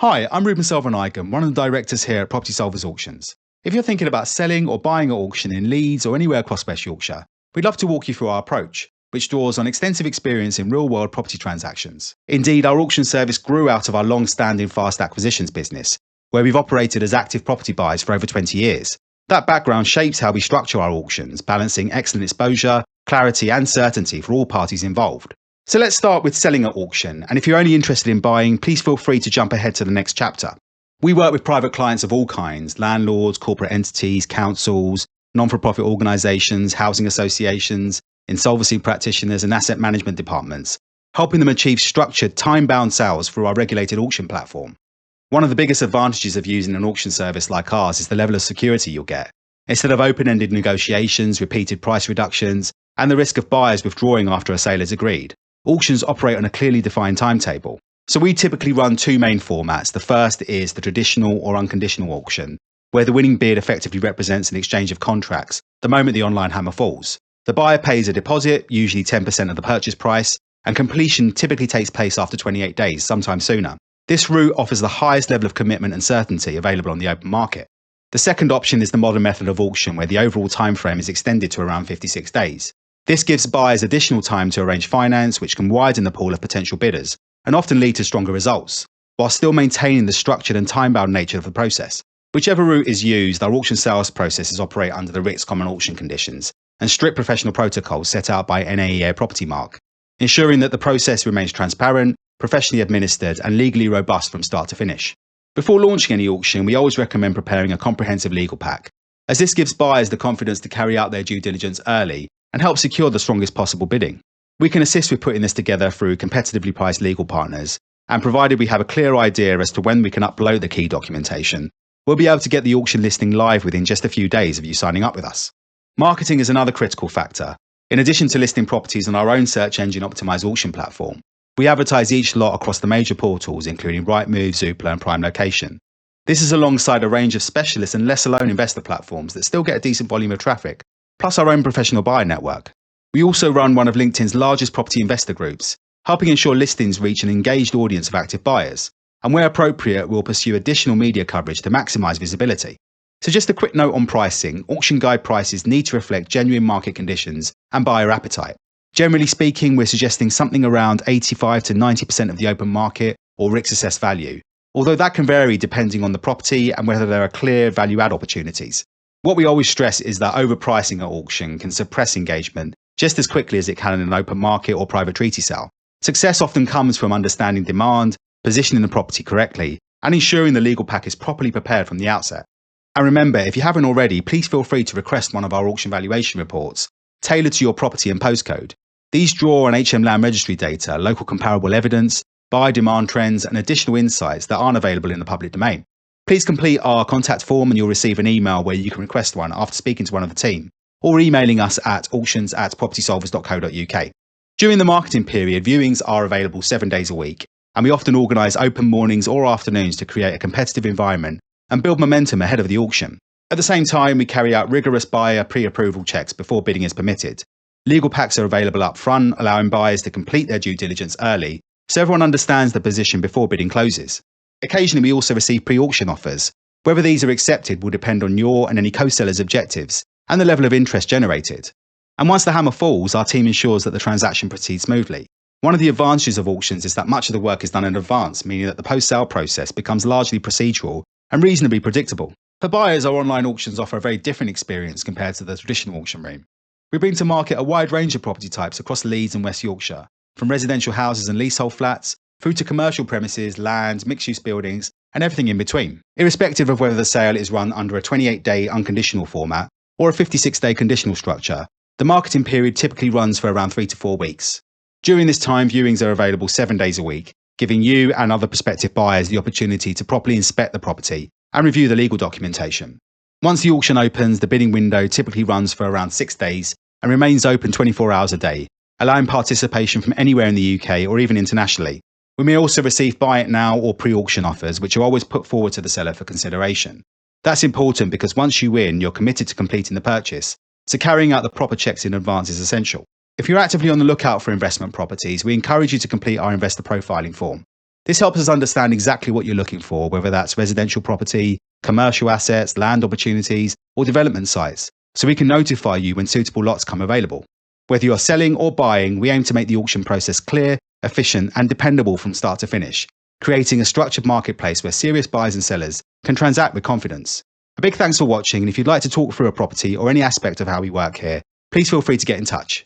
Hi, I'm Ruban Selvanayagam, one of the directors here at Property Solvers Auctions. If you're thinking about selling or buying at auction in Leeds or anywhere across West Yorkshire, we'd love to walk you through our approach, which draws on extensive experience in real-world property transactions. Indeed, our auction service grew out of our long-standing fast acquisitions business, where we've operated as active property buyers for over 20 years. That background shapes how we structure our auctions, balancing excellent exposure, clarity and certainty for all parties involved. So let's start with selling at auction, and if you're only interested in buying, please feel free to jump ahead to the next chapter. We work with private clients of all kinds: landlords, corporate entities, councils, non-for-profit organisations, housing associations, insolvency practitioners and asset management departments, helping them achieve structured, time-bound sales through our regulated auction platform. One of the biggest advantages of using an auction service like ours is the level of security you'll get. Instead of open-ended negotiations, repeated price reductions, and the risk of buyers withdrawing after a sale is agreed, auctions operate on a clearly defined timetable. So we typically run two main formats. The first is the traditional or unconditional auction, where the winning bid effectively represents an exchange of contracts the moment the online hammer falls. The buyer pays a deposit, usually 10% of the purchase price, and completion typically takes place after 28 days, sometimes sooner. This route offers the highest level of commitment and certainty available on the open market. The second option is the modern method of auction, where the overall timeframe is extended to around 56 days. This gives buyers additional time to arrange finance, which can widen the pool of potential bidders and often lead to stronger results, while still maintaining the structured and time-bound nature of the process. Whichever route is used, our auction sales processes operate under the RICS Common Auction conditions and strict professional protocols set out by NAEA Property Mark, ensuring that the process remains transparent, professionally administered and legally robust from start to finish. Before launching any auction, we always recommend preparing a comprehensive legal pack, as this gives buyers the confidence to carry out their due diligence early and help secure the strongest possible bidding. We can assist with putting this together through competitively priced legal partners, and provided we have a clear idea as to when we can upload the key documentation, we'll be able to get the auction listing live within just a few days of you signing up with us. Marketing is another critical factor. In addition to listing properties on our own search engine optimized auction platform, we advertise each lot across the major portals including Rightmove, Zoopla and Prime Location. This is alongside a range of specialist and lesser-known investor platforms that still get a decent volume of traffic, plus our own professional buyer network. We also run one of LinkedIn's largest property investor groups, helping ensure listings reach an engaged audience of active buyers. And where appropriate, we'll pursue additional media coverage to maximise visibility. So just a quick note on pricing: auction guide prices need to reflect genuine market conditions and buyer appetite. Generally speaking, we're suggesting something around 85 to 90% of the open market or RICS assessed value, although that can vary depending on the property and whether there are clear value-add opportunities. What we always stress is that overpricing at auction can suppress engagement just as quickly as it can in an open market or private treaty sale. Success often comes from understanding demand, positioning the property correctly, and ensuring the legal pack is properly prepared from the outset. And remember, if you haven't already, please feel free to request one of our auction valuation reports tailored to your property and postcode. These draw on HM Land Registry data, local comparable evidence, buyer demand trends, and additional insights that aren't available in the public domain. Please complete our contact form and you'll receive an email where you can request one after speaking to one of the team, or emailing us at auctions@propertysolvers.co.uk. During the marketing period, viewings are available 7 days a week, and we often organise open mornings or afternoons to create a competitive environment and build momentum ahead of the auction. At the same time, we carry out rigorous buyer pre-approval checks before bidding is permitted. Legal packs are available up front, allowing buyers to complete their due diligence early, so everyone understands the position before bidding closes. Occasionally, we also receive pre-auction offers. Whether these are accepted will depend on your and any co-seller's objectives and the level of interest generated. And once the hammer falls, our team ensures that the transaction proceeds smoothly. One of the advantages of auctions is that much of the work is done in advance, meaning that the post-sale process becomes largely procedural and reasonably predictable. For buyers, our online auctions offer a very different experience compared to the traditional auction room. We bring to market a wide range of property types across Leeds and West Yorkshire, from residential houses and leasehold flats, through to commercial premises, land, mixed-use buildings, and everything in between. Irrespective of whether the sale is run under a 28-day unconditional format or a 56-day conditional structure, the marketing period typically runs for around 3 to 4 weeks. During this time, viewings are available 7 days a week, giving you and other prospective buyers the opportunity to properly inspect the property and review the legal documentation. Once the auction opens, the bidding window typically runs for around 6 days and remains open 24 hours a day, allowing participation from anywhere in the UK or even internationally. We may also receive buy it now or pre-auction offers, which are always put forward to the seller for consideration. That's important because once you win, you're committed to completing the purchase, so carrying out the proper checks in advance is essential. If you're actively on the lookout for investment properties, we encourage you to complete our investor profiling form. This helps us understand exactly what you're looking for, whether that's residential property, commercial assets, land opportunities, or development sites, so we can notify you when suitable lots come available. Whether you're selling or buying, we aim to make the auction process clear, efficient, and dependable from start to finish, creating a structured marketplace where serious buyers and sellers can transact with confidence. A big thanks for watching, and if you'd like to talk through a property or any aspect of how we work here, please feel free to get in touch.